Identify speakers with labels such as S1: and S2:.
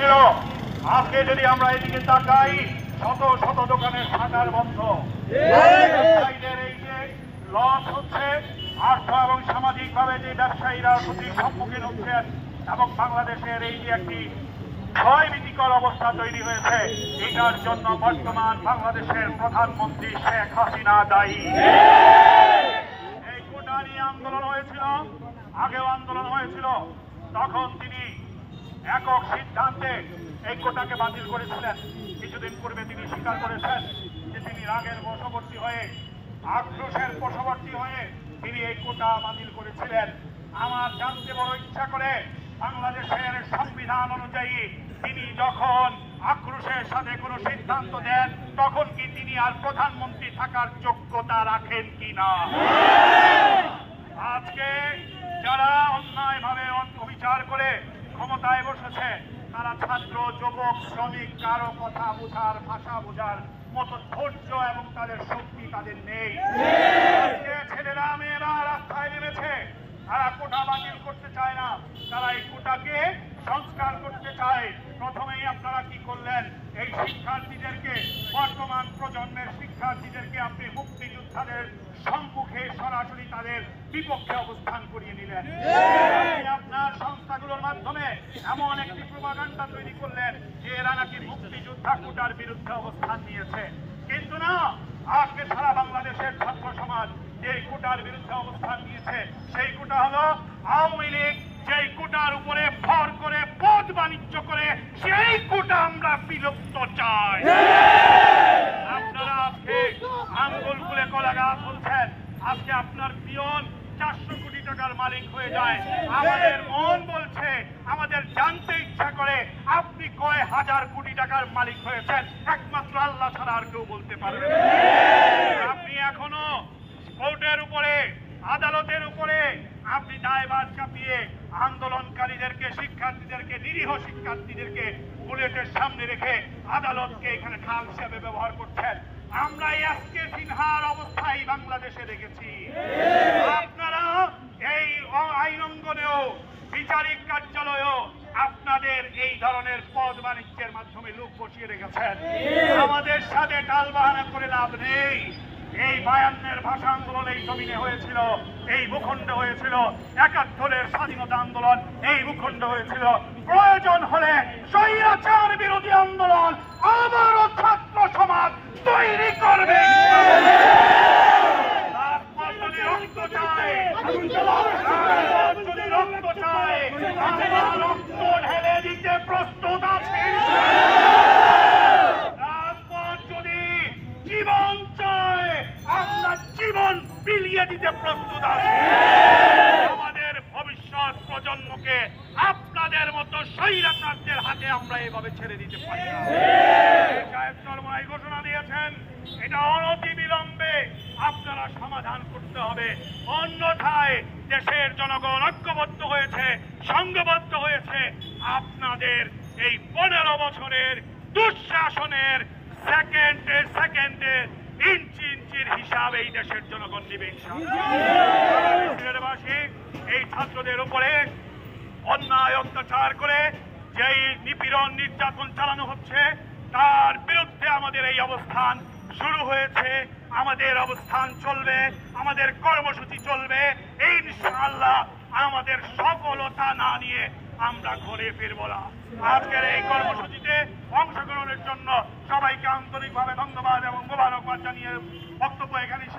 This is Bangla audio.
S1: ছিল। আজকে যদি আমরা এদিকে তাকাই, শত শত দোকানের শাটার বন্ধ, ব্যবসায়ীদের এই যে লস হচ্ছে, আর্থ এবং সামাজিকভাবে যে ব্যবসায়ীরা ক্ষতির সম্মুখীন হচ্ছেন এবং বাংলাদেশের এই যে একটি ভয়ভীতিকর অবস্থা তৈরি হয়েছে, এটার জন্য বর্তমান বাংলাদেশের প্রধানমন্ত্রী শেখ হাসিনা দায়ী। এই কোটা নিয়ে আন্দোলন হয়েছিল, আগেও আন্দোলন হয়েছিল, তখন তিনি একক সিদ্ধান্তে এই কোটাকে বাতিল করেছিলেন। কিছুদিন পূর্বে তিনি স্বীকার করেছেন যে তিনি রাগের বশবর্তী হয়ে, আক্রোশের বশবর্তী হয়ে তিনি এই কোটা বাতিল করেছিলেন। আমার জানতে বড় ইচ্ছা করে, বাংলাদেশের সংবিধান অনুযায়ী তিনি যখন আক্রোশের সাথে কোনো সিদ্ধান্ত দেন, তখন কি তিনি আর প্রধানমন্ত্রী থাকার যোগ্যতা রাখেন কিনা? আজকে যারা অন্যায়ভাবে অবিচার করে ক্ষমতায় বসেছে, তারা ছাত্র, যুবক, শ্রমিক, কারো কথা বোঝার, ভাষা বোঝার মতো ধৈর্য এবং তাদের শক্তি তাদের নেই। ছেলেরা মেয়েরা রাস্তায় নেমেছে, তারা কোটা বাতিল করতে চায় না, তারা এই কোটাকে সংস্কার করতে চায়। প্রথমেই আপনারা কি করলেন? এই শিক্ষার্থীদেরকে, বর্তমান প্রজন্মের শিক্ষার্থীদেরকে আপনি মুক্তিযোদ্ধাদের সম্মুখে সরাসরি তাদের বিপক্ষে অবস্থান করিয়ে নিলেন। আপনার সংস্থাগুলোর মাধ্যমে এমন একটি প্রপাগান্ডা তৈরি করলেন যে এরা নাকি মুক্তিযোদ্ধা কোটার বিরুদ্ধে অবস্থান নিয়েছে। কিন্তু না, আজকে সারা বাংলাদেশের ছাত্র সমাজ যে কোটার বিরুদ্ধে অবস্থান নিয়েছে, সেই কোটা হলো আওয়ামী লীগ যেই কোটার উপরে ভর করে পদ বাণিজ্য করে, সেই কোটা আমরা বিলুপ্ত চাই। আপনারা আজকে আঙ্গুল খুলে কলা গাছ বলছেন, আজকে আপনার পিয়ন 400 কোটি টাকার মালিক হয়ে যায়। আমাদের মন বলছে, আমাদের জানতে ইচ্ছা করে, আপনি কয় হাজার কোটি টাকার মালিক হয়েছেন, একমাত্র আল্লাহ ছাড়া আর কেউ বলতে পারবে না। আপনি এখনো কোর্টের উপরে, আদালতের উপরে আপনি দায়ভার চাপিয়ে আন্দোলনকারীদেরকে, শিক্ষার্থীদেরকে, নিরীহ শিক্ষার্থীদেরকে বুলেটের সামনে রেখে আদালতকে এখানে খাল হিসেবে ব্যবহার করছেন। আমরা এসকে সিনহার অবস্থায় বাংলাদেশে দেখেছি। আপনারা এই আইন অঙ্গনেও, বিচারিক কার্যালয়েও আপনাদের এই ধরনের পদ বাণিজ্যের মাধ্যমে লোক বসিয়ে রেখেছেন। আমাদের সাথে টালবাহানা করে লাভ নেই। এই 52-এর ভাষা আন্দোলন এই জমিনে হয়েছিল, এই ভূখণ্ডে হয়েছিল। 71-এর স্বাধীনতা আন্দোলন এই ভূখণ্ডে হয়েছিল। প্রয়োজন হলে স্বৈরাচার বিরোধী আন্দোলন আবারও ছাত্র সমাজ তৈরি করবে। যদি রক্ত চায়, যদি রক্ত চায়, আমরা রক্ত ঢেলে দিতে প্রস্তুত আছি। রাজপথ যদি জীবন চায়, আমরা জীবন বিলিয়ে দিতে প্রস্তুত আছি। আমাদের ভবিষ্যৎ প্রজন্মকে আপনাদের মতো স্বৈরাচারদের হাতে আমরা এভাবে ছেড়ে দিতে পারি না। সাহেব চরমাই ঘোষণা দিয়েছেন, এটা অনতিবিলম্বে আপনারা সমাধান করতে হবে, অন্যথায় দেশের জনগণ ঐক্যবদ্ধ হয়েছে, সংঘবদ্ধ হয়েছে। আপনাদের এই 15 বছরের দুঃশাসনের সেকেন্ডে ইঞ্চি ইঞ্চির হিসাব এই দেশের জনগণ নিবে। এই ছাত্রদের উপরে অন্যায় অত্যাচার করে যেই নিপীড়ন, নির্যাতন চালানো হচ্ছে, তার বিরুদ্ধে আমাদের এই অবস্থান শুরু হয়েছে। আমাদের অবস্থান চলবে, আমাদের কর্মসূচি চলবে। ইনশাআল্লাহ আমাদের সফলতা না নিয়ে আমরা ঘরে ফিরব না। আজকের এই কর্মসূচিতে অংশগ্রহণের জন্য সবাইকে আন্তরিকভাবে ধন্যবাদ এবং মোবারকবাদ জানিয়ে বক্তব্য এখানে